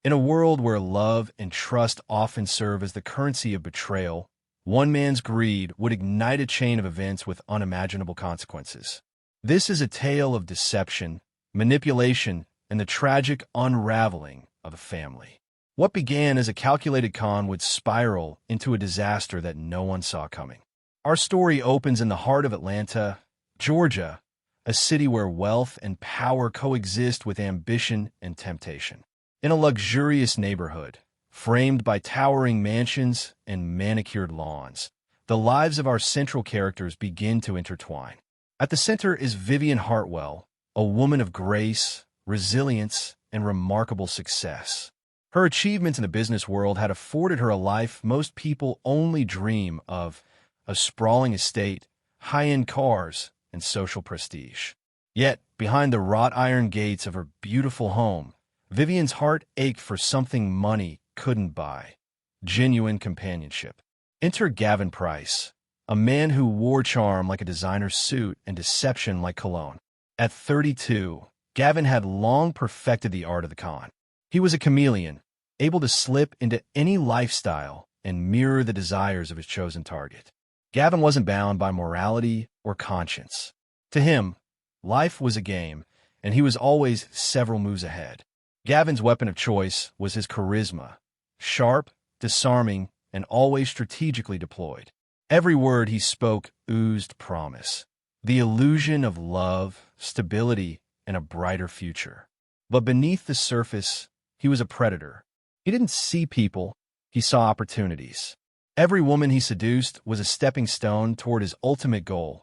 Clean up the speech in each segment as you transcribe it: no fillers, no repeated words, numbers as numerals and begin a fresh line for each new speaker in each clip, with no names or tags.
In a world where love and trust often serve as the currency of betrayal, one man's greed would ignite a chain of events with unimaginable consequences. This is a tale of deception, manipulation, and the tragic unraveling of a family. What began as a calculated con would spiral into a disaster that no one saw coming. Our story opens in the heart of Atlanta, Georgia, a city where wealth and power coexist with ambition and temptation. In a luxurious neighborhood, framed by towering mansions and manicured lawns, the lives of our central characters begin to intertwine. At the center is Vivian Hartwell, a woman of grace, resilience, and remarkable success. Her achievements in the business world had afforded her a life most people only dream of: a sprawling estate, high-end cars, and social prestige. Yet, behind the wrought-iron gates of her beautiful home, Vivian's heart ached for something money couldn't buy: genuine companionship. Enter Gavin Price, a man who wore charm like a designer suit and deception like cologne. At 32, Gavin had long perfected the art of the con. He was a chameleon, able to slip into any lifestyle and mirror the desires of his chosen target. Gavin wasn't bound by morality or conscience. To him, life was a game, and he was always several moves ahead. Gavin's weapon of choice was his charisma, sharp, disarming, and always strategically deployed. Every word he spoke oozed promise, the illusion of love, stability, and a brighter future. But beneath the surface, he was a predator. He didn't see people, he saw opportunities. Every woman he seduced was a stepping stone toward his ultimate goal: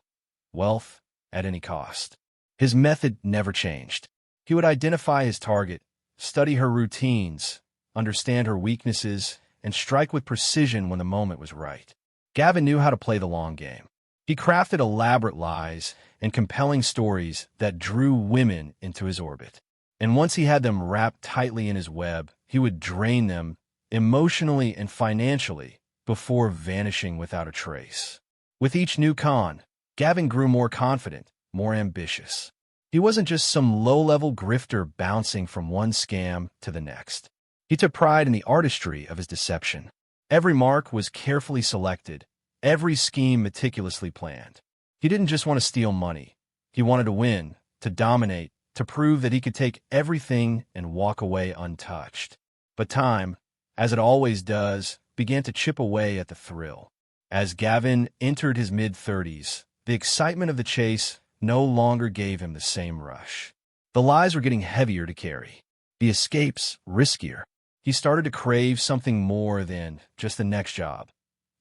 wealth at any cost. His method never changed. He would identify his target, study her routines, understand her weaknesses, and strike with precision when the moment was right. Gavin knew how to play the long game. He crafted elaborate lies and compelling stories that drew women into his orbit. And once he had them wrapped tightly in his web, he would drain them emotionally and financially before vanishing without a trace. With each new con, Gavin grew more confident, more ambitious. He wasn't just some low-level grifter bouncing from one scam to the next. He took pride in the artistry of his deception. Every mark was carefully selected, every scheme meticulously planned. He didn't just want to steal money. He wanted to win, to dominate, to prove that he could take everything and walk away untouched. But time, as it always does, began to chip away at the thrill. As Gavin entered his mid-30s, the excitement of the chase no longer gave him the same rush. The lies were getting heavier to carry, the escapes riskier. He started to crave something more than just the next job.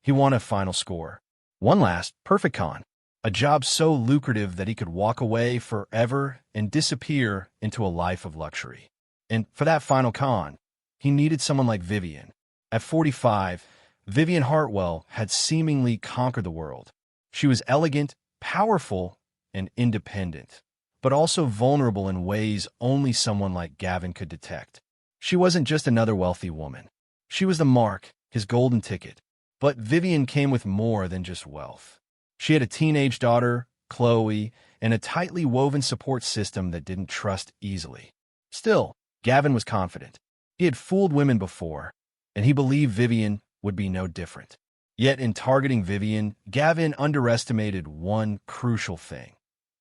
He wanted a final score. One last, perfect con. A job so lucrative that he could walk away forever and disappear into a life of luxury. And for that final con, he needed someone like Vivian. At 45, Vivian Hartwell had seemingly conquered the world. She was elegant, powerful, and independent, but also vulnerable in ways only someone like Gavin could detect. She wasn't just another wealthy woman. She was the mark, his golden ticket. But Vivian came with more than just wealth. She had a teenage daughter, Chloe, and a tightly woven support system that didn't trust easily. Still, Gavin was confident. He had fooled women before, and he believed Vivian would be no different. Yet in targeting Vivian, Gavin underestimated one crucial thing.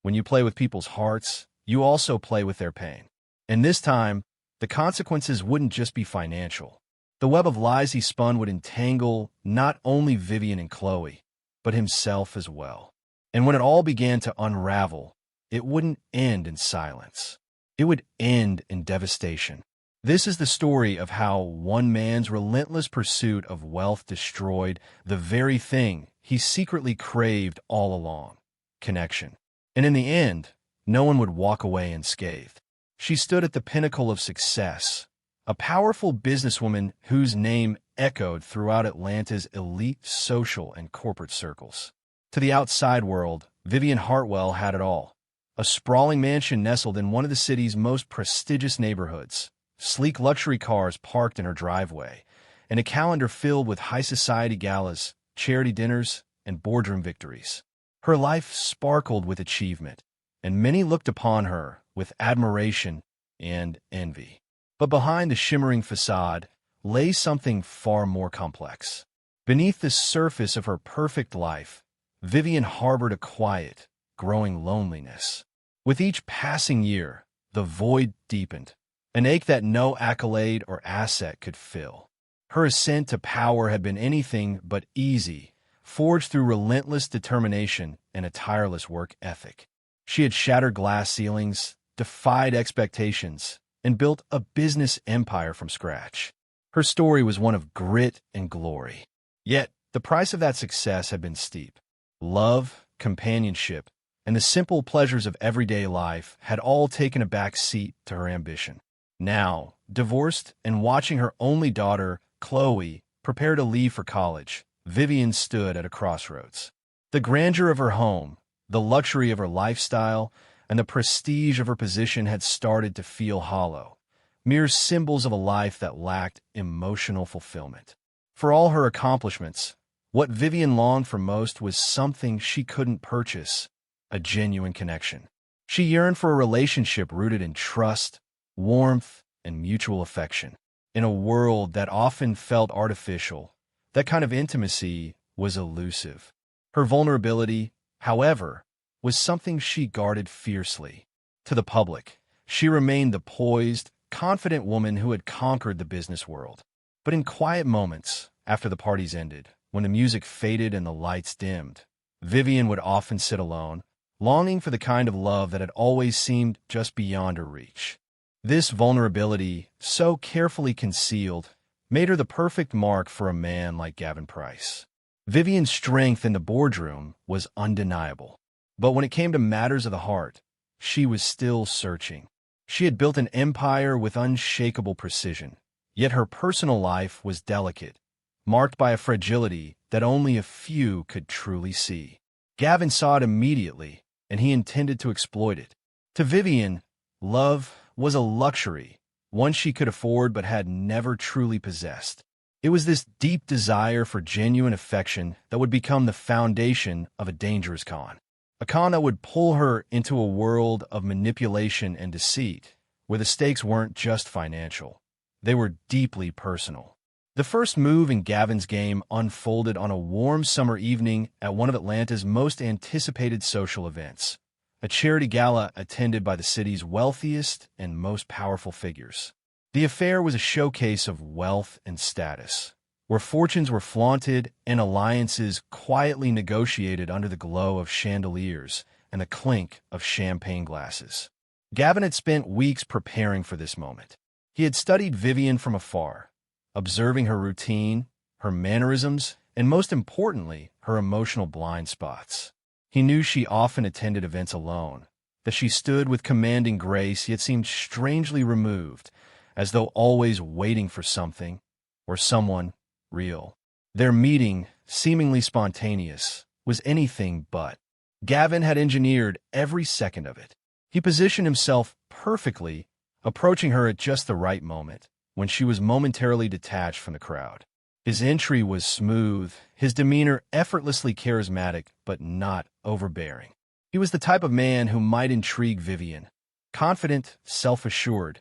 When you play with people's hearts, you also play with their pain. And this time, the consequences wouldn't just be financial. The web of lies he spun would entangle not only Vivian and Chloe, but himself as well. And when it all began to unravel, it wouldn't end in silence. It would end in devastation. This is the story of how one man's relentless pursuit of wealth destroyed the very thing he secretly craved all along: connection. And in the end, no one would walk away unscathed. She stood at the pinnacle of success, a powerful businesswoman whose name echoed throughout Atlanta's elite social and corporate circles. To the outside world, Vivian Hartwell had it all: a sprawling mansion nestled in one of the city's most prestigious neighborhoods, sleek luxury cars parked in her driveway, and a calendar filled with high society galas, charity dinners, and boardroom victories. Her life sparkled with achievement, and many looked upon her with admiration and envy. But behind the shimmering facade lay something far more complex. Beneath the surface of her perfect life, Vivian harbored a quiet, growing loneliness. With each passing year, the void deepened, an ache that no accolade or asset could fill. Her ascent to power had been anything but easy, forged through relentless determination and a tireless work ethic. She had shattered glass ceilings, defied expectations, and built a business empire from scratch. Her story was one of grit and glory. Yet, the price of that success had been steep. Love, companionship, and the simple pleasures of everyday life had all taken a back seat to her ambition. Now, divorced and watching her only daughter, Chloe, prepare to leave for college, Vivian stood at a crossroads. The grandeur of her home, the luxury of her lifestyle, and the prestige of her position had started to feel hollow, mere symbols of a life that lacked emotional fulfillment. For all her accomplishments, what Vivian longed for most was something she couldn't purchase: a genuine connection. She yearned for a relationship rooted in trust, warmth, and mutual affection. In a world that often felt artificial, that kind of intimacy was elusive. Her vulnerability, however, was something she guarded fiercely. To the public, she remained the poised, confident woman who had conquered the business world. But in quiet moments, after the parties ended, when the music faded and the lights dimmed, Vivian would often sit alone, longing for the kind of love that had always seemed just beyond her reach. This vulnerability, so carefully concealed, made her the perfect mark for a man like Gavin Price. Vivian's strength in the boardroom was undeniable. But when it came to matters of the heart, she was still searching. She had built an empire with unshakable precision, yet her personal life was delicate, marked by a fragility that only a few could truly see. Gavin saw it immediately, and he intended to exploit it. To Vivian, love was a luxury, one she could afford but had never truly possessed. It was this deep desire for genuine affection that would become the foundation of a dangerous con. A con that would pull her into a world of manipulation and deceit, where the stakes weren't just financial. They were deeply personal. The first move in Gavin's game unfolded on a warm summer evening at one of Atlanta's most anticipated social events, a charity gala attended by the city's wealthiest and most powerful figures. The affair was a showcase of wealth and status, where fortunes were flaunted and alliances quietly negotiated under the glow of chandeliers and the clink of champagne glasses. Gavin had spent weeks preparing for this moment. He had studied Vivian from afar, observing her routine, her mannerisms, and most importantly, her emotional blind spots. He knew she often attended events alone, that she stood with commanding grace yet seemed strangely removed, as though always waiting for something or someone real. Their meeting, seemingly spontaneous, was anything but. Gavin had engineered every second of it. He positioned himself perfectly, approaching her at just the right moment, when she was momentarily detached from the crowd. His entry was smooth, his demeanor effortlessly charismatic, but not overbearing. He was the type of man who might intrigue Vivian, confident, self-assured,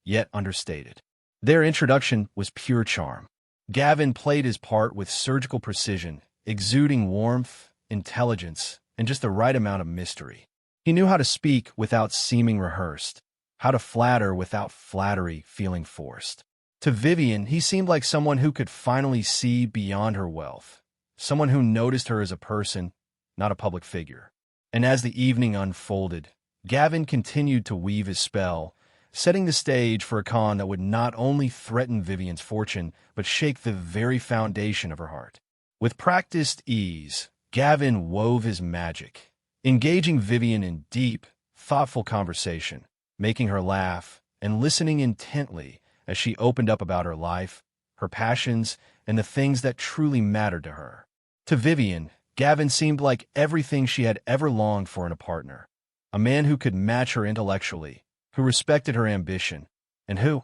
yet understated. Their introduction was pure charm. Gavin played his part with surgical precision, exuding warmth, intelligence, and just the right amount of mystery. He knew how to speak without seeming rehearsed, how to flatter without flattery feeling forced. To Vivian, he seemed like someone who could finally see beyond her wealth, someone who noticed her as a person, not a public figure. And as the evening unfolded, Gavin continued to weave his spell, setting the stage for a con that would not only threaten Vivian's fortune, but shake the very foundation of her heart. With practiced ease, Gavin wove his magic, engaging Vivian in deep, thoughtful conversation, making her laugh, and listening intently as she opened up about her life, her passions, and the things that truly mattered to her. To Vivian, Gavin seemed like everything she had ever longed for in a partner, a man who could match her intellectually, who respected her ambition, and who,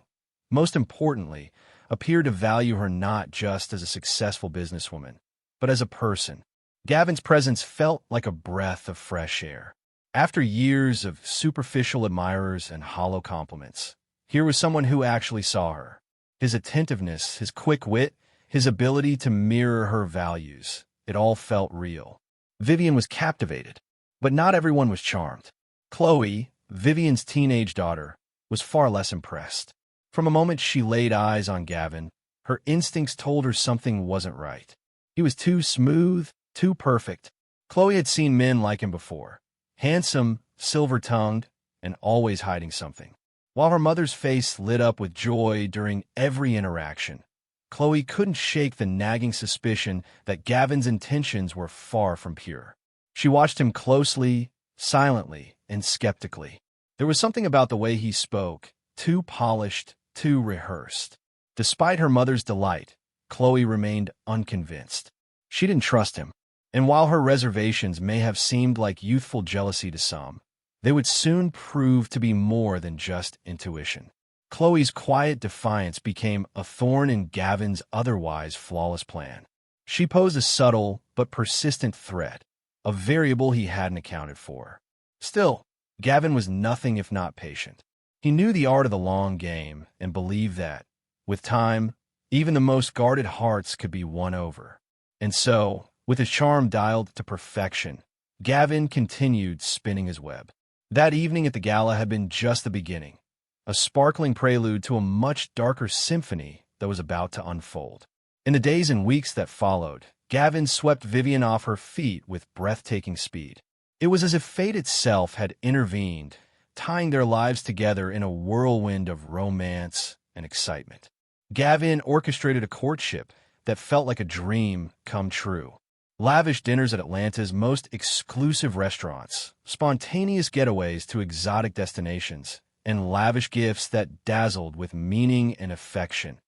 most importantly, appeared to value her not just as a successful businesswoman, but as a person. Gavin's presence felt like a breath of fresh air. After years of superficial admirers and hollow compliments, Here was someone who actually saw her. His attentiveness, his quick wit, his ability to mirror her values. It all felt real. Vivian was captivated, but not everyone was charmed. Chloe, Vivian's teenage daughter, was far less impressed. From a moment she laid eyes on Gavin, her instincts told her something wasn't right. He was too smooth, too perfect. Chloe had seen men like him before. Handsome, silver-tongued, and always hiding something. While her mother's face lit up with joy during every interaction, Chloe couldn't shake the nagging suspicion that Gavin's intentions were far from pure. She watched him closely, silently, and skeptically. There was something about the way he spoke, too polished, too rehearsed. Despite her mother's delight, Chloe remained unconvinced. She didn't trust him, and while her reservations may have seemed like youthful jealousy to some, they would soon prove to be more than just intuition. Chloe's quiet defiance became a thorn in Gavin's otherwise flawless plan. She posed a subtle but persistent threat, a variable he hadn't accounted for. Still, Gavin was nothing if not patient. He knew the art of the long game and believed that, with time, even the most guarded hearts could be won over. And so, with his charm dialed to perfection, Gavin continued spinning his web. That evening at the gala had been just the beginning, a sparkling prelude to a much darker symphony that was about to unfold. In the days and weeks that followed, Gavin swept Vivian off her feet with breathtaking speed. It was as if fate itself had intervened, tying their lives together in a whirlwind of romance and excitement. Gavin orchestrated a courtship that felt like a dream come true. Lavish dinners at Atlanta's most exclusive restaurants, spontaneous getaways to exotic destinations, and lavish gifts that dazzled with meaning and affection.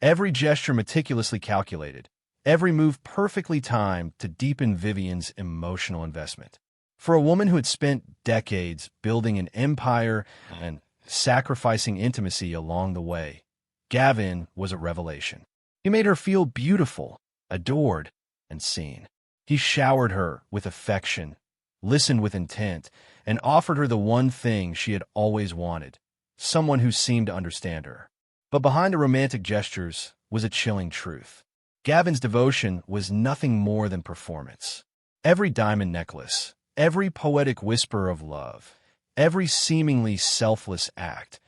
Every gesture meticulously calculated, every move perfectly timed to deepen Vivian's emotional investment. For a woman who had spent decades building an empire and sacrificing intimacy along the way, Gavin was a revelation. He made her feel beautiful, adored, and seen. He showered her with affection, listened with intent, and offered her the one thing she had always wanted, someone who seemed to understand her. But behind the romantic gestures was a chilling truth. Gavin's devotion was nothing more than performance. Every diamond necklace, every poetic whisper of love, every seemingly selfless act,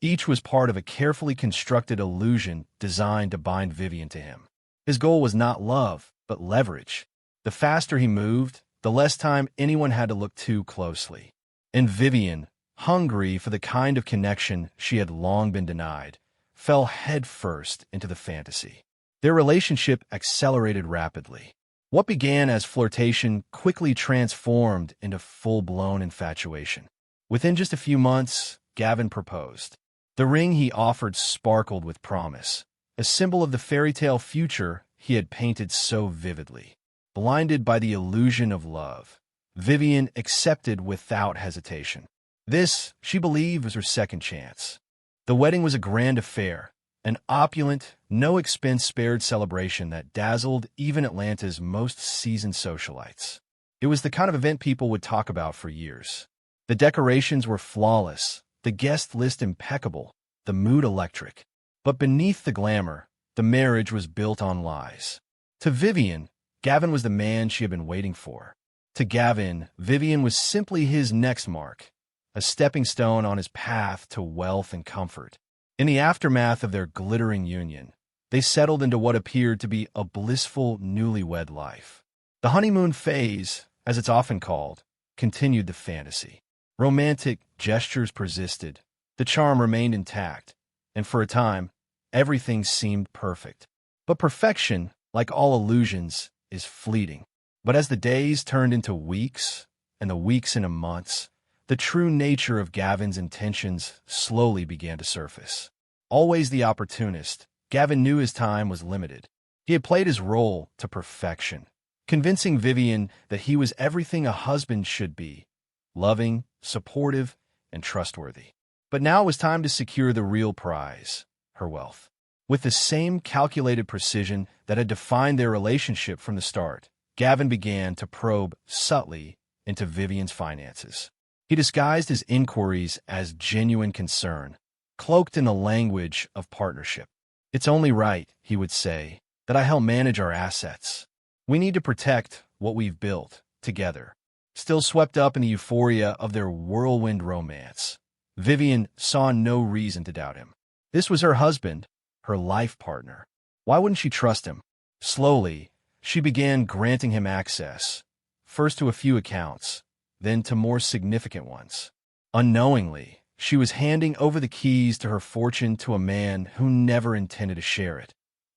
each was part of a carefully constructed illusion designed to bind Vivian to him. His goal was not love, but leverage. The faster he moved, the less time anyone had to look too closely. And Vivian, hungry for the kind of connection she had long been denied, fell headfirst into the fantasy. Their relationship accelerated rapidly. What began as flirtation quickly transformed into full-blown infatuation. Within just a few months, Gavin proposed. The ring he offered sparkled with promise, a symbol of the fairy tale future he had painted so vividly. Blinded by the illusion of love, Vivian accepted without hesitation. This, she believed, was her second chance. The wedding was a grand affair, an opulent, no-expense-spared celebration that dazzled even Atlanta's most seasoned socialites. It was the kind of event people would talk about for years. The decorations were flawless, the guest list impeccable, the mood electric. But beneath the glamour, the marriage was built on lies. To Vivian, Gavin was the man she had been waiting for. To Gavin, Vivian was simply his next mark, a stepping stone on his path to wealth and comfort. In the aftermath of their glittering union, they settled into what appeared to be a blissful newlywed life. The honeymoon phase, as it's often called, continued the fantasy. Romantic gestures persisted, the charm remained intact, and for a time, everything seemed perfect. But perfection, like all illusions, is fleeting. But as the days turned into weeks, and the weeks into months, the true nature of Gavin's intentions slowly began to surface. Always the opportunist, Gavin knew his time was limited. He had played his role to perfection, convincing Vivian that he was everything a husband should be, loving, supportive, and trustworthy. But now it was time to secure the real prize, her wealth. With the same calculated precision that had defined their relationship from the start, Gavin began to probe subtly into Vivian's finances. He disguised his inquiries as genuine concern, cloaked in the language of partnership. "It's only right," he would say, "that I help manage our assets. We need to protect what we've built together." Still swept up in the euphoria of their whirlwind romance, Vivian saw no reason to doubt him. This was her husband, her life partner. Why wouldn't she trust him? Slowly, she began granting him access, first to a few accounts, then to more significant ones. Unknowingly, she was handing over the keys to her fortune to a man who never intended to share it,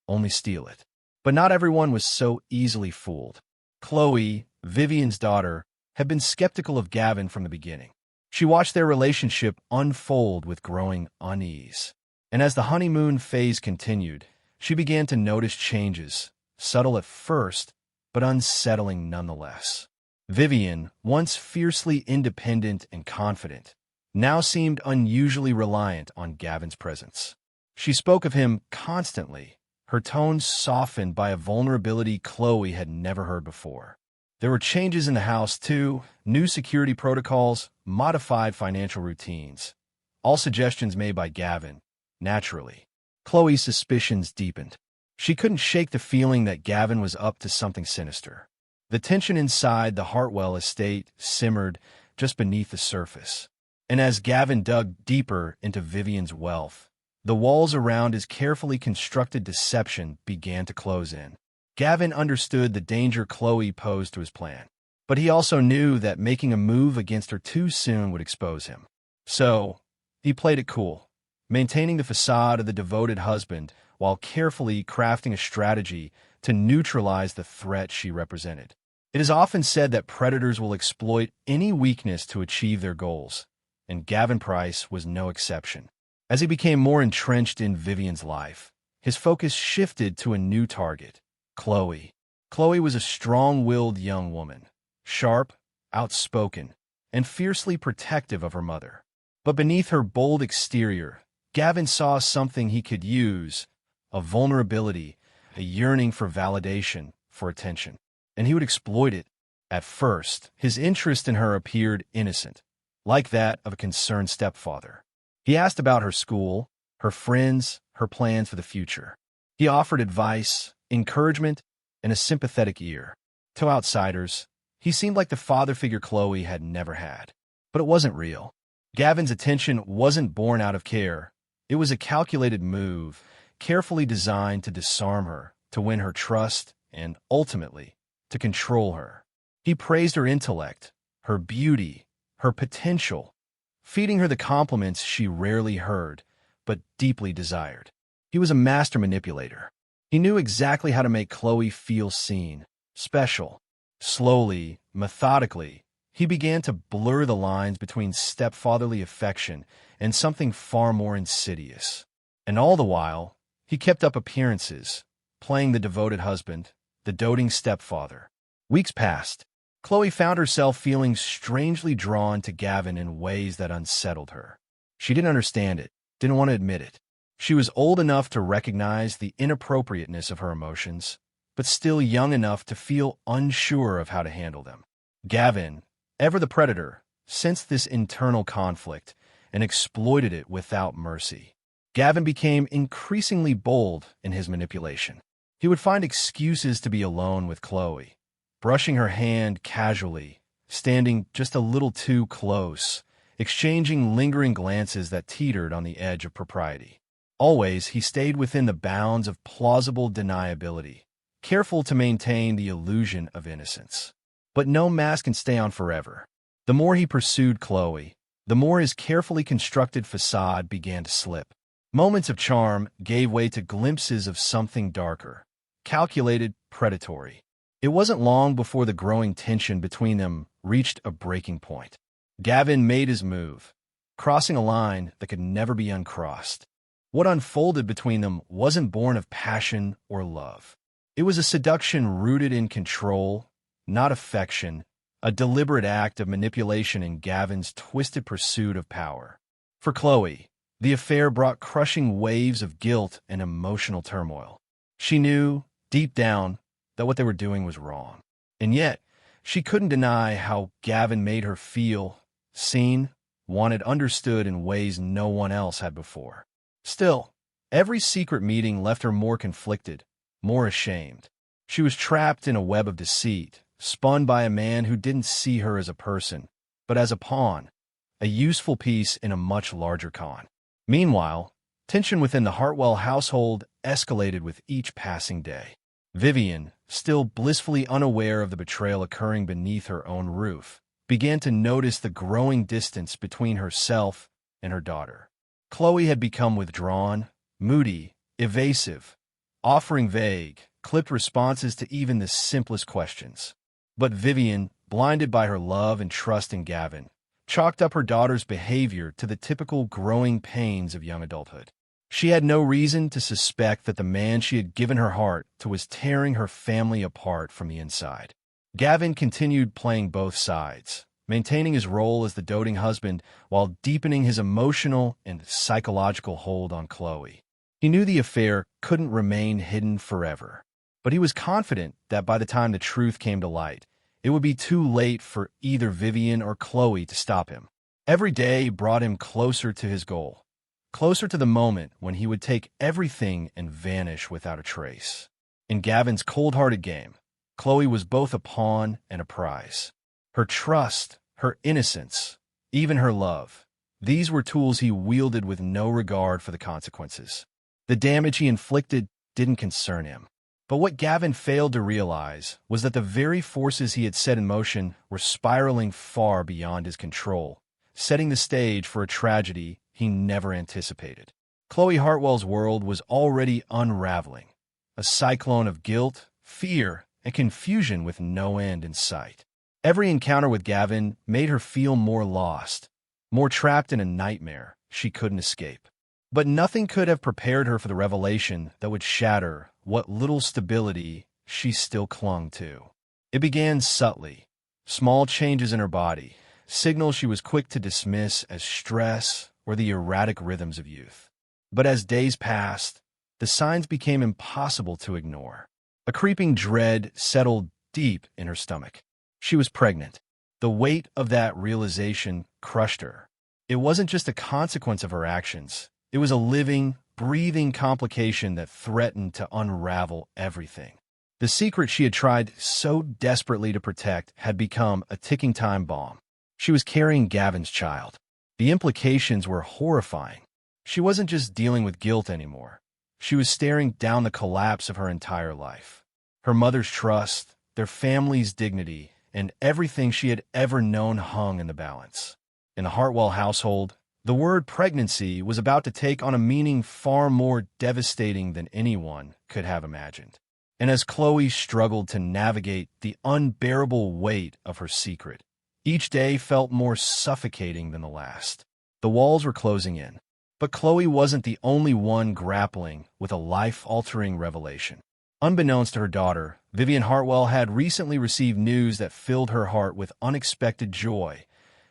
only steal it. But not everyone was so easily fooled. Chloe, Vivian's daughter, had been skeptical of Gavin from the beginning. She watched their relationship unfold with growing unease. And as the honeymoon phase continued, she began to notice changes, subtle at first, but unsettling nonetheless. Vivian, once fiercely independent and confident, now seemed unusually reliant on Gavin's presence. She spoke of him constantly, her tone softened by a vulnerability Chloe had never heard before. There were changes in the house, too, new security protocols, modified financial routines, all suggestions made by Gavin. Naturally, Chloe's suspicions deepened. She couldn't shake the feeling that Gavin was up to something sinister. The tension inside the Hartwell estate simmered just beneath the surface. And as Gavin dug deeper into Vivian's wealth, the walls around his carefully constructed deception began to close in. Gavin understood the danger Chloe posed to his plan, but he also knew that making a move against her too soon would expose him. So, he played it cool, maintaining the facade of the devoted husband while carefully crafting a strategy to neutralize the threat she represented. It is often said that predators will exploit any weakness to achieve their goals, and Gavin Price was no exception. As he became more entrenched in Vivian's life, his focus shifted to a new target, Chloe. Chloe was a strong-willed young woman, sharp, outspoken, and fiercely protective of her mother. But beneath her bold exterior, Gavin saw something he could use, a vulnerability, a yearning for validation, for attention. And he would exploit it. At first, his interest in her appeared innocent, like that of a concerned stepfather. He asked about her school, her friends, her plans for the future. He offered advice, encouragement, and a sympathetic ear. To outsiders, he seemed like the father figure Chloe had never had. But it wasn't real. Gavin's attention wasn't born out of care. It was a calculated move, carefully designed to disarm her, to win her trust, and ultimately, to control her. He praised her intellect, her beauty, her potential, feeding her the compliments she rarely heard, but deeply desired. He was a master manipulator. He knew exactly how to make Chloe feel seen, special. Slowly, methodically, he began to blur the lines between stepfatherly affection and something far more insidious. And all the while, he kept up appearances, playing the devoted husband, the doting stepfather. Weeks passed. Chloe found herself feeling strangely drawn to Gavin in ways that unsettled her. She didn't understand it, didn't want to admit it. She was old enough to recognize the inappropriateness of her emotions, but still young enough to feel unsure of how to handle them. Gavin, ever the predator, sensed this internal conflict and exploited it without mercy. Gavin became increasingly bold in his manipulation. He would find excuses to be alone with Chloe, brushing her hand casually, standing just a little too close, exchanging lingering glances that teetered on the edge of propriety. Always, he stayed within the bounds of plausible deniability, careful to maintain the illusion of innocence. But no mask can stay on forever. The more he pursued Chloe, the more his carefully constructed facade began to slip. Moments of charm gave way to glimpses of something darker, calculated, predatory. It wasn't long before the growing tension between them reached a breaking point. Gavin made his move, crossing a line that could never be uncrossed. What unfolded between them wasn't born of passion or love. It was a seduction rooted in control, not affection, a deliberate act of manipulation in Gavin's twisted pursuit of power. For Chloe, the affair brought crushing waves of guilt and emotional turmoil. She knew, deep down, that what they were doing was wrong. And yet, she couldn't deny how Gavin made her feel, seen, wanted understood in ways no one else had before. Still, every secret meeting left her more conflicted, more ashamed. She was trapped in a web of deceit, spun by a man who didn't see her as a person, but as a pawn, a useful piece in a much larger con. Meanwhile, tension within the Hartwell household escalated with each passing day. Vivian, still blissfully unaware of the betrayal occurring beneath her own roof, began to notice the growing distance between herself and her daughter. Chloe had become withdrawn, moody, evasive, offering vague, clipped responses to even the simplest questions. But Vivian, blinded by her love and trust in Gavin, chalked up her daughter's behavior to the typical growing pains of young adulthood. She had no reason to suspect that the man she had given her heart to was tearing her family apart from the inside. Gavin continued playing both sides, maintaining his role as the doting husband while deepening his emotional and psychological hold on Chloe. He knew the affair couldn't remain hidden forever, but he was confident that by the time the truth came to light, it would be too late for either Vivian or Chloe to stop him. Every day brought him closer to his goal, closer to the moment when he would take everything and vanish without a trace. In Gavin's cold-hearted game, Chloe was both a pawn and a prize. Her trust, her innocence, even her love, these were tools he wielded with no regard for the consequences. The damage he inflicted didn't concern him. But what Gavin failed to realize was that the very forces he had set in motion were spiraling far beyond his control, setting the stage for a tragedy he never anticipated. Chloe Hartwell's world was already unraveling, a cyclone of guilt, fear, and confusion with no end in sight. Every encounter with Gavin made her feel more lost, more trapped in a nightmare she couldn't escape. But nothing could have prepared her for the revelation that would shatter what little stability she still clung to. It began subtly, small changes in her body, signals she was quick to dismiss as stress or the erratic rhythms of youth. But as days passed, the signs became impossible to ignore. A creeping dread settled deep in her stomach. She was pregnant. The weight of that realization crushed her. It wasn't just a consequence of her actions. It was a living, breathing complication that threatened to unravel everything. The secret she had tried so desperately to protect had become a ticking time bomb. She was carrying Gavin's child. The implications were horrifying. She wasn't just dealing with guilt anymore. She was staring down the collapse of her entire life. Her mother's trust, their family's dignity, and everything she had ever known hung in the balance. In the Hartwell household, the word pregnancy was about to take on a meaning far more devastating than anyone could have imagined. And as Chloe struggled to navigate the unbearable weight of her secret, each day felt more suffocating than the last. The walls were closing in, but Chloe wasn't the only one grappling with a life-altering revelation. Unbeknownst to her daughter, Vivian Hartwell had recently received news that filled her heart with unexpected joy.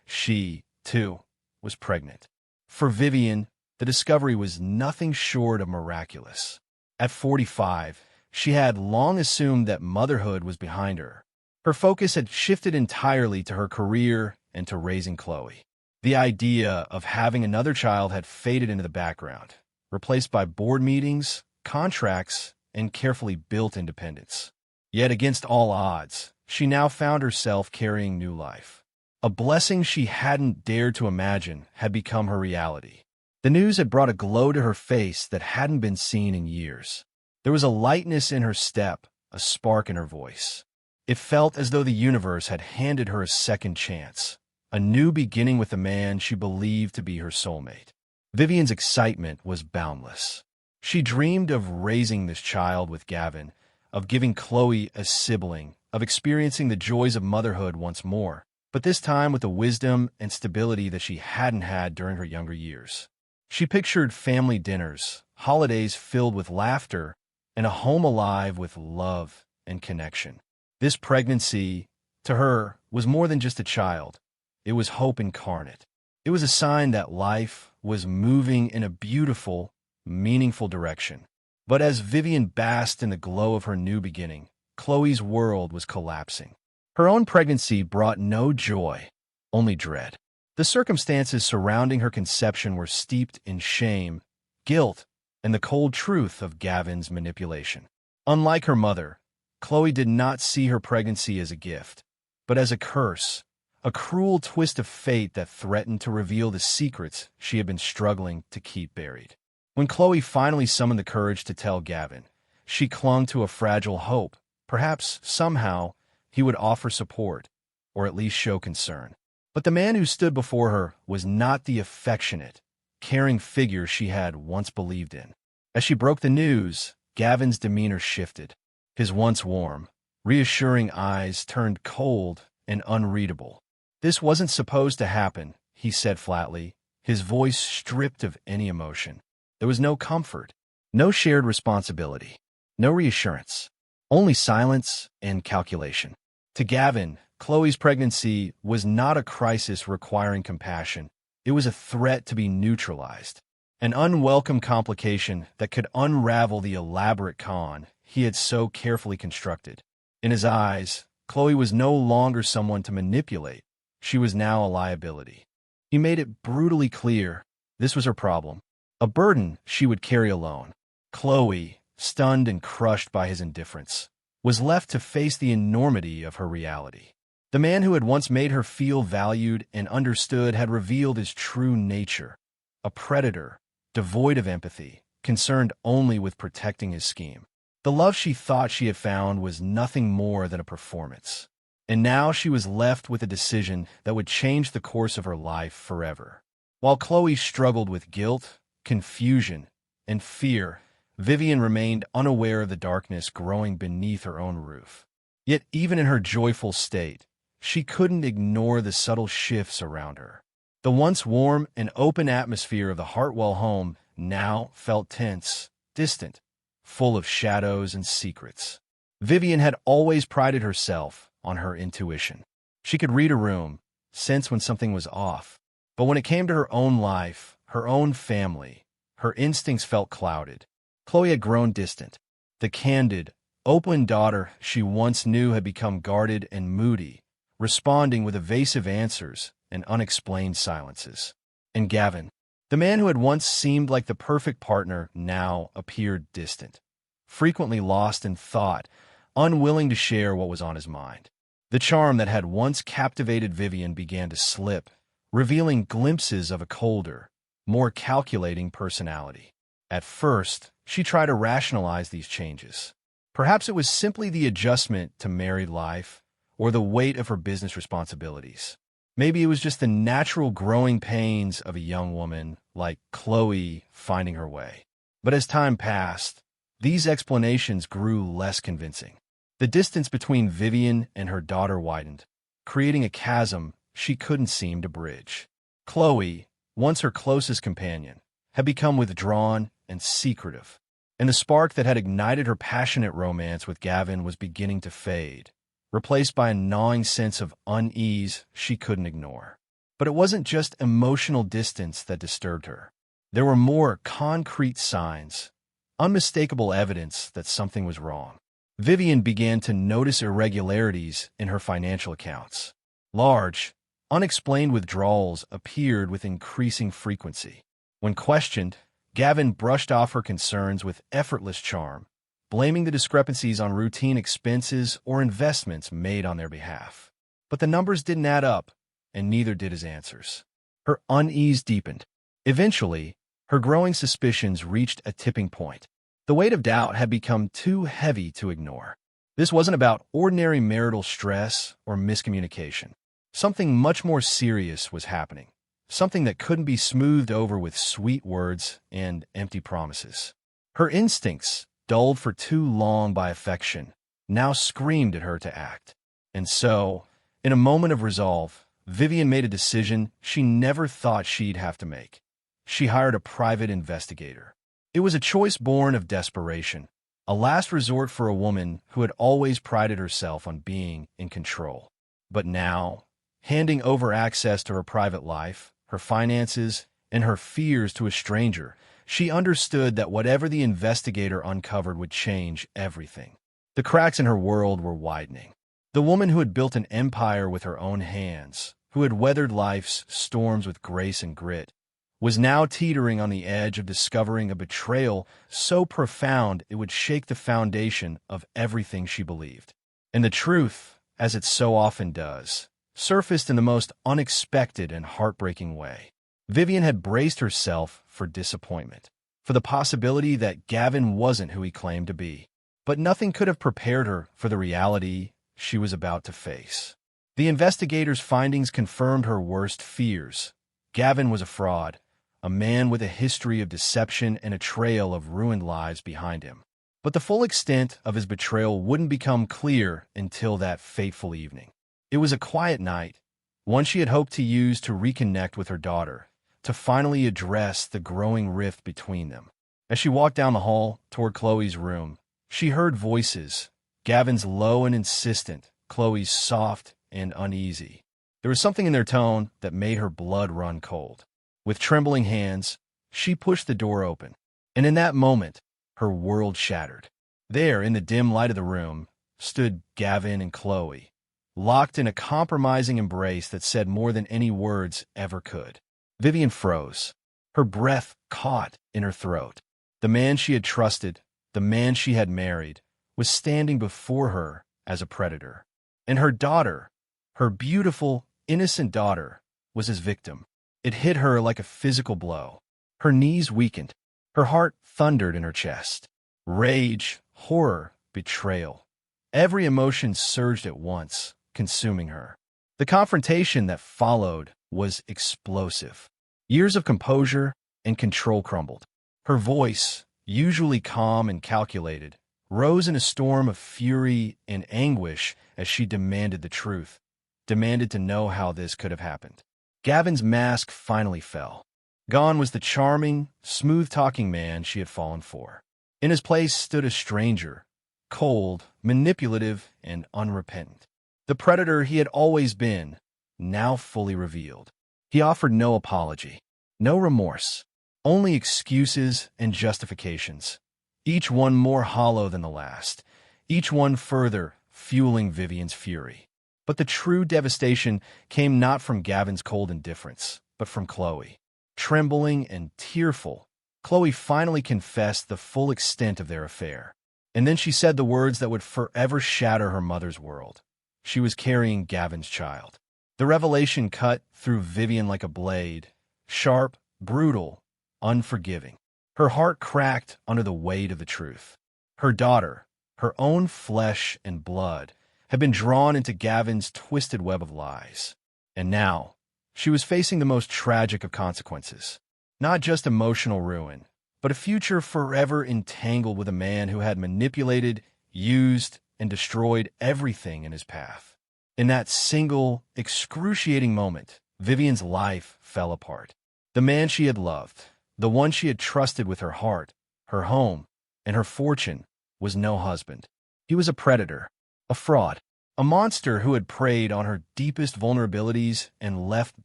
She, too, was pregnant. For Vivian, the discovery was nothing short of miraculous. At 45, she had long assumed that motherhood was behind her. Her focus had shifted entirely to her career and to raising Chloe. The idea of having another child had faded into the background, replaced by board meetings, contracts, and carefully built independence. Yet against all odds, she now found herself carrying new life. A blessing she hadn't dared to imagine had become her reality. The news had brought a glow to her face that hadn't been seen in years. There was a lightness in her step, a spark in her voice. It felt as though the universe had handed her a second chance, a new beginning with the man she believed to be her soulmate. Vivian's excitement was boundless. She dreamed of raising this child with Gavin, of giving Chloe a sibling, of experiencing the joys of motherhood once more, but this time with the wisdom and stability that she hadn't had during her younger years. She pictured family dinners, holidays filled with laughter, and a home alive with love and connection. This pregnancy, to her, was more than just a child. It was hope incarnate. It was a sign that life was moving in a beautiful, meaningful direction. But as Vivian basked in the glow of her new beginning, Chloe's world was collapsing. Her own pregnancy brought no joy, only dread. The circumstances surrounding her conception were steeped in shame, guilt, and the cold truth of Gavin's manipulation. Unlike her mother, Chloe did not see her pregnancy as a gift, but as a curse, a cruel twist of fate that threatened to reveal the secrets she had been struggling to keep buried. When Chloe finally summoned the courage to tell Gavin, she clung to a fragile hope. Perhaps, somehow, he would offer support, or at least show concern. But the man who stood before her was not the affectionate, caring figure she had once believed in. As she broke the news, Gavin's demeanor shifted. His once warm, reassuring eyes turned cold and unreadable. "This wasn't supposed to happen," he said flatly, his voice stripped of any emotion. There was no comfort, no shared responsibility, no reassurance, only silence and calculation. To Gavin, Chloe's pregnancy was not a crisis requiring compassion. It was a threat to be neutralized, an unwelcome complication that could unravel the elaborate con he had so carefully constructed. In his eyes, Chloe was no longer someone to manipulate. She was now a liability. He made it brutally clear this was her problem, a burden she would carry alone. Chloe, stunned and crushed by his indifference, was left to face the enormity of her reality. The man who had once made her feel valued and understood had revealed his true nature, a predator, devoid of empathy, concerned only with protecting his scheme. The love she thought she had found was nothing more than a performance. And now she was left with a decision that would change the course of her life forever. While Chloe struggled with guilt, confusion, and fear, Vivian remained unaware of the darkness growing beneath her own roof. Yet even in her joyful state, she couldn't ignore the subtle shifts around her. The once warm and open atmosphere of the Hartwell home now felt tense, distant, full of shadows and secrets. Vivian had always prided herself on her intuition. She could read a room, sense when something was off. But when it came to her own life, her own family, her instincts felt clouded. Chloe had grown distant. The candid, open daughter she once knew had become guarded and moody, responding with evasive answers and unexplained silences. And Gavin, the man who had once seemed like the perfect partner, now appeared distant, frequently lost in thought, unwilling to share what was on his mind. The charm that had once captivated Vivian began to slip, revealing glimpses of a colder, more calculating personality. At first, she tried to rationalize these changes. Perhaps it was simply the adjustment to married life or the weight of her business responsibilities. Maybe it was just the natural growing pains of a young woman like Chloe finding her way. But as time passed, these explanations grew less convincing. The distance between Vivian and her daughter widened, creating a chasm she couldn't seem to bridge. Chloe, once her closest companion, had become withdrawn and secretive, and the spark that had ignited her passionate romance with Gavin was beginning to fade, replaced by a gnawing sense of unease she couldn't ignore. But it wasn't just emotional distance that disturbed her. There were more concrete signs, unmistakable evidence that something was wrong. Vivian began to notice irregularities in her financial accounts. Large, unexplained withdrawals appeared with increasing frequency. When questioned, Gavin brushed off her concerns with effortless charm, blaming the discrepancies on routine expenses or investments made on their behalf. But the numbers didn't add up, and neither did his answers. Her unease deepened. Eventually, her growing suspicions reached a tipping point. The weight of doubt had become too heavy to ignore. This wasn't about ordinary marital stress or miscommunication. Something much more serious was happening. Something that couldn't be smoothed over with sweet words and empty promises. Her instincts, dulled for too long by affection, now screamed at her to act. And so, in a moment of resolve, Vivian made a decision she never thought she'd have to make. She hired a private investigator. It was a choice born of desperation, a last resort for a woman who had always prided herself on being in control. But now, handing over access to her private life, her finances, and her fears to a stranger, she understood that whatever the investigator uncovered would change everything. The cracks in her world were widening. The woman who had built an empire with her own hands, who had weathered life's storms with grace and grit, was now teetering on the edge of discovering a betrayal so profound it would shake the foundation of everything she believed. And the truth, as it so often does, surfaced in the most unexpected and heartbreaking way. Vivian had braced herself for disappointment, for the possibility that Gavin wasn't who he claimed to be. But nothing could have prepared her for the reality she was about to face. The investigators' findings confirmed her worst fears. Gavin was a fraud, a man with a history of deception and a trail of ruined lives behind him. But the full extent of his betrayal wouldn't become clear until that fateful evening. It was a quiet night, one she had hoped to use to reconnect with her daughter, to finally address the growing rift between them. As she walked down the hall toward Chloe's room, she heard voices, Gavin's low and insistent, Chloe's soft and uneasy. There was something in their tone that made her blood run cold. With trembling hands, she pushed the door open, and in that moment, her world shattered. There, in the dim light of the room, stood Gavin and Chloe, locked in a compromising embrace that said more than any words ever could. Vivian froze, her breath caught in her throat. The man she had trusted, the man she had married, was standing before her as a predator. And her daughter, her beautiful, innocent daughter, was his victim. It hit her like a physical blow. Her knees weakened. Her heart thundered in her chest. Rage, horror, betrayal. Every emotion surged at once, consuming her. The confrontation that followed was explosive. Years of composure and control crumbled. Her voice, usually calm and calculated, rose in a storm of fury and anguish as she demanded the truth, demanded to know how this could have happened. Gavin's mask finally fell. Gone was the charming, smooth-talking man she had fallen for. In his place stood a stranger, cold, manipulative, and unrepentant. The predator he had always been, now fully revealed. He offered no apology, no remorse, only excuses and justifications, each one more hollow than the last, each one further fueling Vivian's fury. But the true devastation came not from Gavin's cold indifference, but from Chloe. Trembling and tearful, Chloe finally confessed the full extent of their affair. And then she said the words that would forever shatter her mother's world. She was carrying Gavin's child. The revelation cut through Vivian like a blade, sharp, brutal, unforgiving. Her heart cracked under the weight of the truth. Her daughter, her own flesh and blood, had been drawn into Gavin's twisted web of lies. And now, she was facing the most tragic of consequences. Not just emotional ruin, but a future forever entangled with a man who had manipulated, used, and destroyed everything in his path. In that single, excruciating moment, Vivian's life fell apart. The man she had loved, the one she had trusted with her heart, her home, and her fortune, was no husband. He was a predator, a fraud, a monster who had preyed on her deepest vulnerabilities and left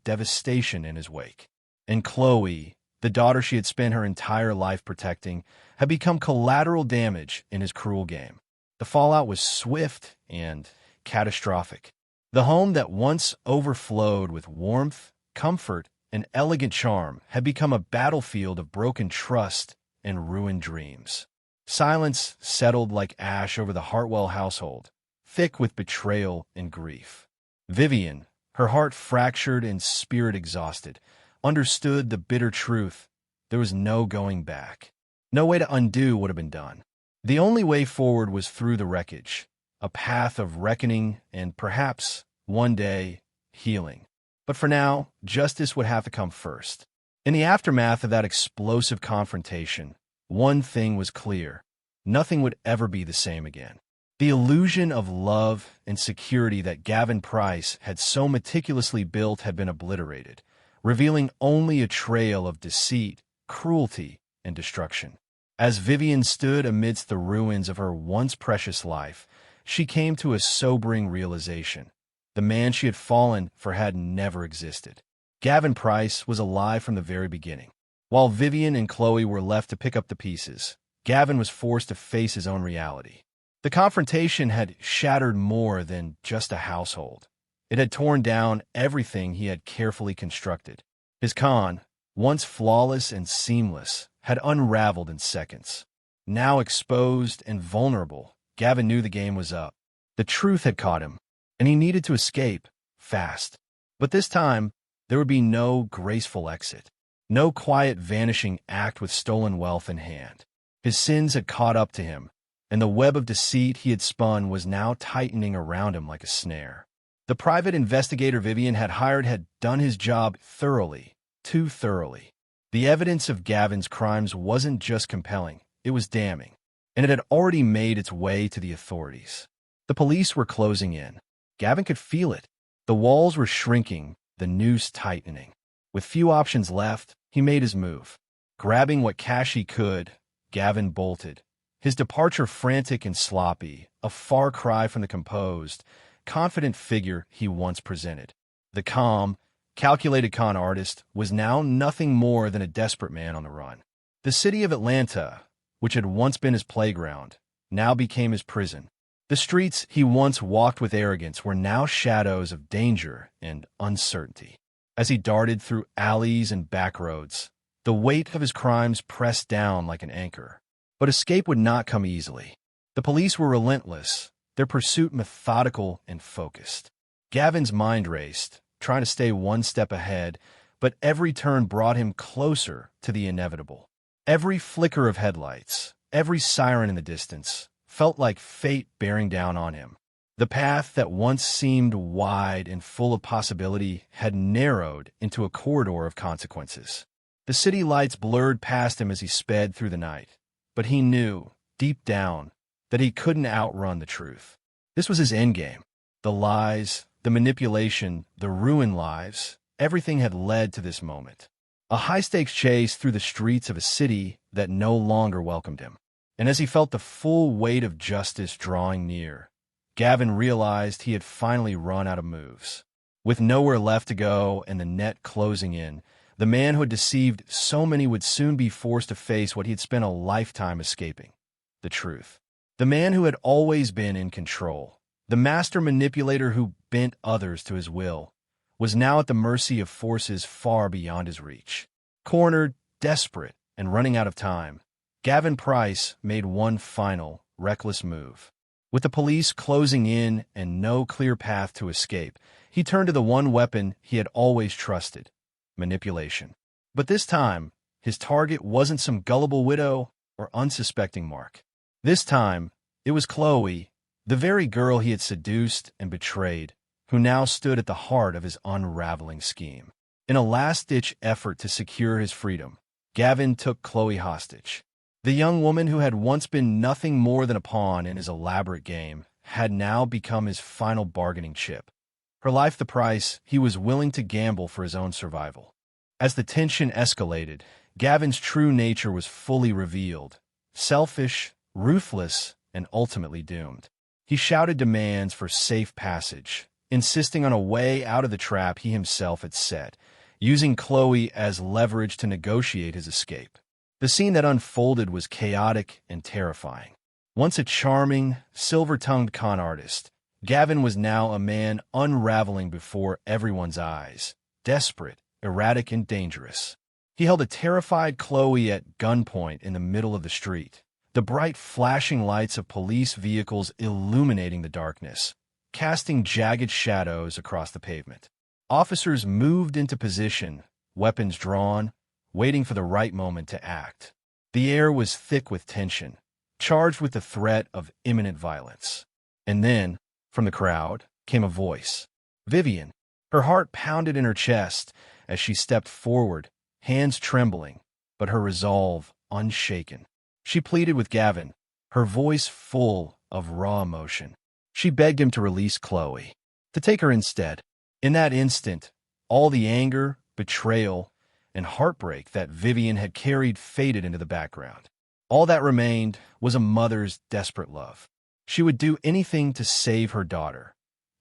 devastation in his wake. And Chloe, the daughter she had spent her entire life protecting, had become collateral damage in his cruel game. The fallout was swift and catastrophic. The home that once overflowed with warmth, comfort, and elegant charm had become a battlefield of broken trust and ruined dreams. Silence settled like ash over the Hartwell household, thick with betrayal and grief. Vivian, her heart fractured and spirit exhausted, understood the bitter truth. There was no going back. No way to undo what had been done. The only way forward was through the wreckage, a path of reckoning and perhaps, one day, healing. But for now, justice would have to come first. In the aftermath of that explosive confrontation, one thing was clear. Nothing would ever be the same again. The illusion of love and security that Gavin Price had so meticulously built had been obliterated, revealing only a trail of deceit, cruelty, and destruction. As Vivian stood amidst the ruins of her once precious life, she came to a sobering realization. The man she had fallen for had never existed. Gavin Price was alive from the very beginning. While Vivian and Chloe were left to pick up the pieces, Gavin was forced to face his own reality. The confrontation had shattered more than just a household. It had torn down everything he had carefully constructed. His con, once flawless and seamless, had unraveled in seconds. Now exposed and vulnerable, Gavin knew the game was up. The truth had caught him, and he needed to escape, fast. But this time, there would be no graceful exit. No quiet vanishing act with stolen wealth in hand. His sins had caught up to him, and the web of deceit he had spun was now tightening around him like a snare. The private investigator Vivian had hired had done his job thoroughly, too thoroughly. The evidence of Gavin's crimes wasn't just compelling, it was damning, and it had already made its way to the authorities. The police were closing in. Gavin could feel it. The walls were shrinking, the noose tightening. With few options left, he made his move. Grabbing what cash he could, Gavin bolted. His departure frantic and sloppy, a far cry from the composed, confident figure he once presented. The calm, calculated con artist was now nothing more than a desperate man on the run. The city of Atlanta, which had once been his playground, now became his prison. The streets he once walked with arrogance were now shadows of danger and uncertainty. As he darted through alleys and back roads, the weight of his crimes pressed down like an anchor. But escape would not come easily. The police were relentless, their pursuit methodical and focused. Gavin's mind raced, trying to stay one step ahead, but every turn brought him closer to the inevitable. Every flicker of headlights, every siren in the distance, felt like fate bearing down on him. The path that once seemed wide and full of possibility had narrowed into a corridor of consequences. The city lights blurred past him as he sped through the night, but he knew, deep down, that he couldn't outrun the truth. This was his endgame. The lies, the manipulation, the ruined lives, everything had led to this moment. A high-stakes chase through the streets of a city that no longer welcomed him. And as he felt the full weight of justice drawing near, Gavin realized he had finally run out of moves. With nowhere left to go and the net closing in, the man who had deceived so many would soon be forced to face what he had spent a lifetime escaping: the truth. The man who had always been in control, the master manipulator who bent others to his will, was now at the mercy of forces far beyond his reach. Cornered, desperate, and running out of time, Gavin Price made one final, reckless move. With the police closing in and no clear path to escape, he turned to the one weapon he had always trusted: manipulation. But this time, his target wasn't some gullible widow or unsuspecting Mark. This time, it was Chloe, the very girl he had seduced and betrayed, who now stood at the heart of his unraveling scheme. In a last-ditch effort to secure his freedom, Gavin took Chloe hostage. The young woman who had once been nothing more than a pawn in his elaborate game had now become his final bargaining chip. Her life the price he was willing to gamble for his own survival. As the tension escalated, Gavin's true nature was fully revealed: selfish, ruthless, and ultimately doomed. He shouted demands for safe passage, insisting on a way out of the trap he himself had set, using Chloe as leverage to negotiate his escape. The scene that unfolded was chaotic and terrifying. Once a charming, silver-tongued con artist, Gavin was now a man unraveling before everyone's eyes, desperate, erratic, and dangerous. He held a terrified Chloe at gunpoint in the middle of the street, the bright flashing lights of police vehicles illuminating the darkness, casting jagged shadows across the pavement. Officers moved into position, weapons drawn, waiting for the right moment to act. The air was thick with tension, charged with the threat of imminent violence. And then, from the crowd, came a voice. Vivian. Her heart pounded in her chest as she stepped forward, hands trembling, but her resolve unshaken. She pleaded with Gavin, her voice full of raw emotion. She begged him to release Chloe, to take her instead. In that instant, all the anger, betrayal, and heartbreak that Vivian had carried faded into the background. All that remained was a mother's desperate love. She would do anything to save her daughter,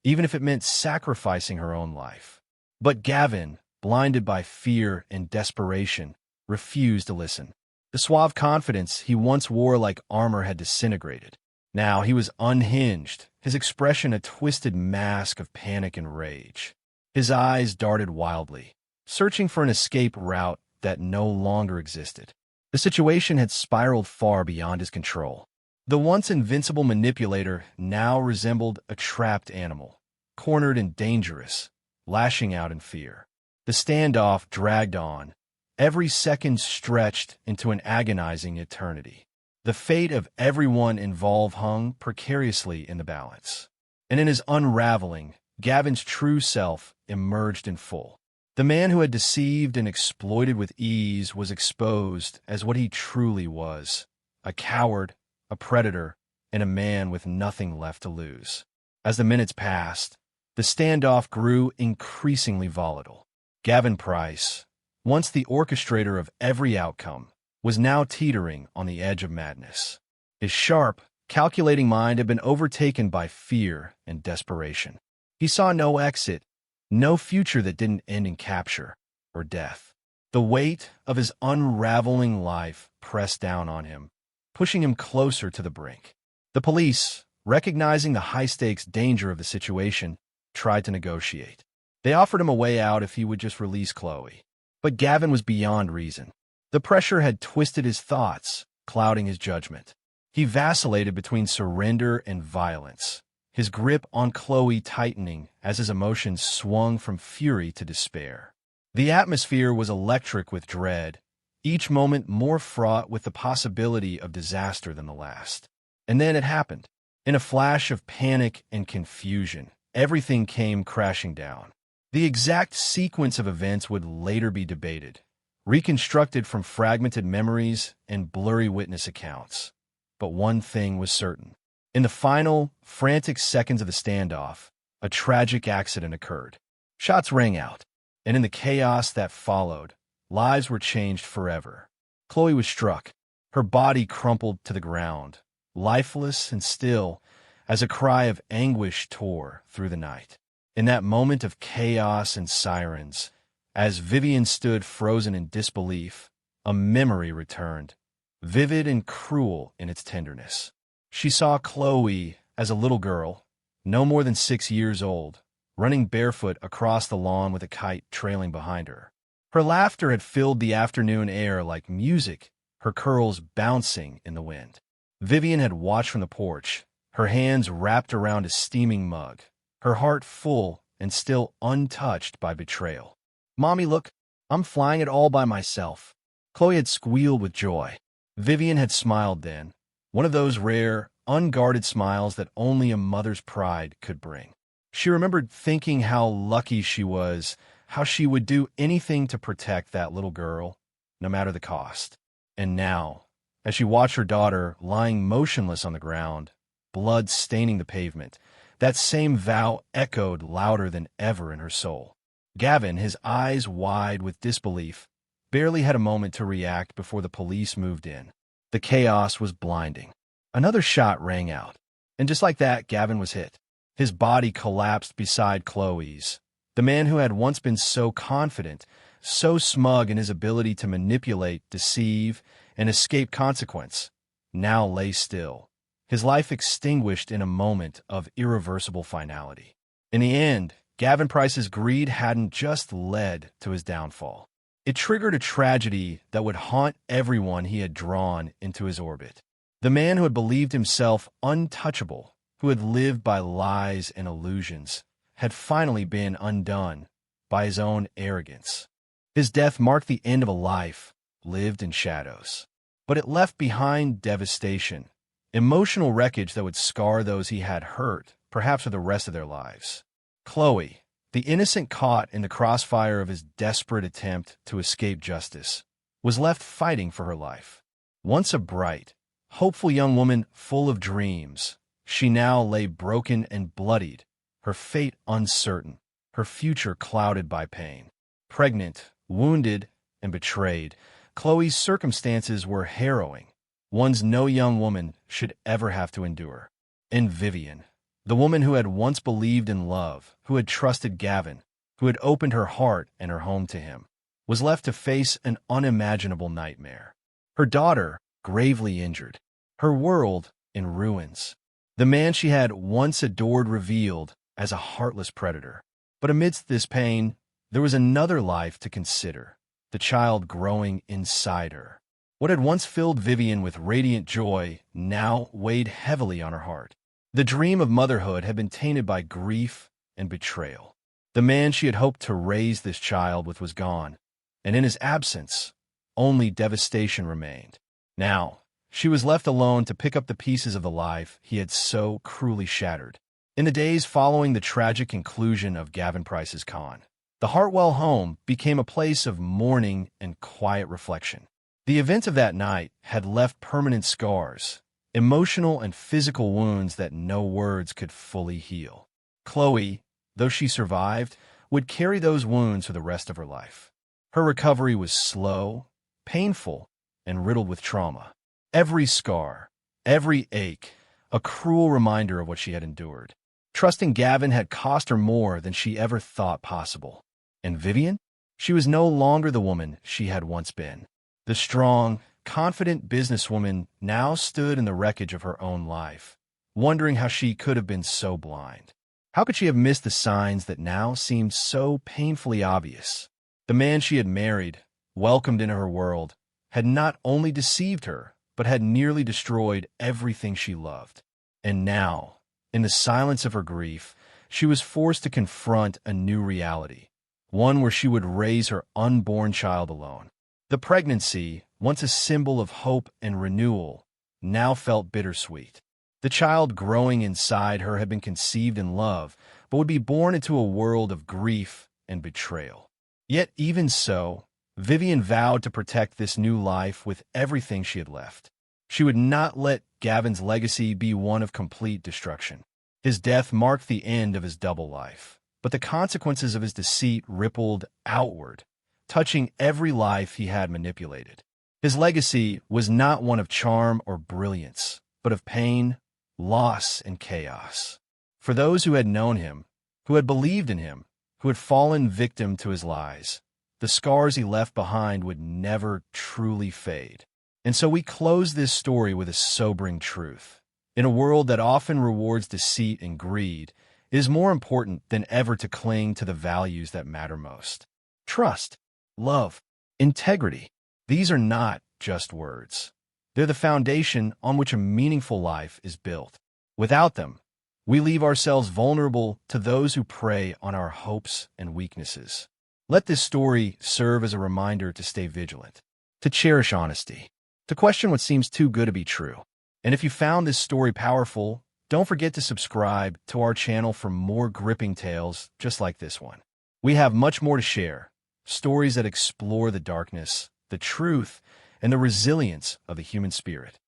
even if it meant sacrificing her own life. But Gavin, blinded by fear and desperation, refused to listen. The suave confidence he once wore like armor had disintegrated. Now he was unhinged, his expression a twisted mask of panic and rage. His eyes darted wildly, searching for an escape route that no longer existed. The situation had spiraled far beyond his control. The once invincible manipulator now resembled a trapped animal, cornered and dangerous, lashing out in fear. The standoff dragged on, every second stretched into an agonizing eternity. The fate of everyone involved hung precariously in the balance. And in his unraveling, Gavin's true self emerged in full. The man who had deceived and exploited with ease was exposed as what he truly was: a coward, a predator, and a man with nothing left to lose. As the minutes passed, the standoff grew increasingly volatile. Gavin Price, once the orchestrator of every outcome, was now teetering on the edge of madness. His sharp, calculating mind had been overtaken by fear and desperation. He saw no exit, no future that didn't end in capture or death. The weight of his unraveling life pressed down on him, pushing him closer to the brink. The police, recognizing the high-stakes danger of the situation, tried to negotiate. They offered him a way out if he would just release Chloe. But Gavin was beyond reason. The pressure had twisted his thoughts, clouding his judgment. He vacillated between surrender and violence, his grip on Chloe tightening as his emotions swung from fury to despair. The atmosphere was electric with dread, each moment more fraught with the possibility of disaster than the last. And then it happened. In a flash of panic and confusion, everything came crashing down. The exact sequence of events would later be debated, reconstructed from fragmented memories and blurry witness accounts. But one thing was certain. In the final, frantic seconds of the standoff, a tragic accident occurred. Shots rang out, and in the chaos that followed, lives were changed forever. Chloe was struck, her body crumpled to the ground, lifeless and still, as a cry of anguish tore through the night. In that moment of chaos and sirens, as Vivian stood frozen in disbelief, a memory returned, vivid and cruel in its tenderness. She saw Chloe as a little girl, no more than 6 years old, running barefoot across the lawn with a kite trailing behind her. Her laughter had filled the afternoon air like music, her curls bouncing in the wind. Vivian had watched from the porch, her hands wrapped around a steaming mug, her heart full and still untouched by betrayal. "Mommy, look, I'm flying it all by myself." Chloe had squealed with joy. Vivian had smiled then, one of those rare, unguarded smiles that only a mother's pride could bring. She remembered thinking how lucky she was, how she would do anything to protect that little girl, no matter the cost. And now, as she watched her daughter lying motionless on the ground, blood staining the pavement, that same vow echoed louder than ever in her soul. Gavin, his eyes wide with disbelief, barely had a moment to react before the police moved in. The chaos was blinding. Another shot rang out, and just like that, Gavin was hit. His body collapsed beside Chloe's. The man who had once been so confident, so smug in his ability to manipulate, deceive, and escape consequence, now lay still, his life extinguished in a moment of irreversible finality. In the end, Gavin Price's greed hadn't just led to his downfall. It triggered a tragedy that would haunt everyone he had drawn into his orbit. The man who had believed himself untouchable, who had lived by lies and illusions, had finally been undone by his own arrogance. His death marked the end of a life lived in shadows. But it left behind devastation, emotional wreckage that would scar those he had hurt, perhaps for the rest of their lives. Chloe, the innocent caught in the crossfire of his desperate attempt to escape justice, was left fighting for her life. Once a bright, hopeful young woman full of dreams, she now lay broken and bloodied, her fate uncertain, her future clouded by pain. Pregnant, wounded, and betrayed, Chloe's circumstances were harrowing, ones no young woman should ever have to endure. And Vivian, the woman who had once believed in love, who had trusted Gavin, who had opened her heart and her home to him, was left to face an unimaginable nightmare. Her daughter, gravely injured, her world in ruins. The man she had once adored revealed as a heartless predator. But amidst this pain, there was another life to consider, the child growing inside her. What had once filled Vivian with radiant joy now weighed heavily on her heart. The dream of motherhood had been tainted by grief and betrayal. The man she had hoped to raise this child with was gone, and in his absence, only devastation remained. Now, she was left alone to pick up the pieces of the life he had so cruelly shattered. In the days following the tragic conclusion of Gavin Price's con, the Hartwell home became a place of mourning and quiet reflection. The events of that night had left permanent scars, emotional and physical wounds that no words could fully heal. Chloe, though she survived, would carry those wounds for the rest of her life. Her recovery was slow, painful, and riddled with trauma. Every scar, every ache, a cruel reminder of what she had endured. Trusting Gavin had cost her more than she ever thought possible. And Vivian? She was no longer the woman she had once been. The strong, confident businesswoman now stood in the wreckage of her own life, wondering how she could have been so blind. How could she have missed the signs that now seemed so painfully obvious? The man she had married, welcomed into her world, had not only deceived her, but had nearly destroyed everything she loved. And now, in the silence of her grief, she was forced to confront a new reality, one where she would raise her unborn child alone. The pregnancy, once a symbol of hope and renewal, now felt bittersweet. The child growing inside her had been conceived in love, but would be born into a world of grief and betrayal. Yet even so, Vivian vowed to protect this new life with everything she had left. She would not let Gavin's legacy be one of complete destruction. His death marked the end of his double life, but the consequences of his deceit rippled outward, touching every life he had manipulated. His legacy was not one of charm or brilliance, but of pain, loss, and chaos. For those who had known him, who had believed in him, who had fallen victim to his lies, the scars he left behind would never truly fade. And so we close this story with a sobering truth. In a world that often rewards deceit and greed, it is more important than ever to cling to the values that matter most. Trust, love, integrity. These are not just words. They're the foundation on which a meaningful life is built. Without them, we leave ourselves vulnerable to those who prey on our hopes and weaknesses. Let this story serve as a reminder to stay vigilant, to cherish honesty, to question what seems too good to be true. And if you found this story powerful, don't forget to subscribe to our channel for more gripping tales just like this one. We have much more to share, stories that explore the darkness, the truth, and the resilience of the human spirit.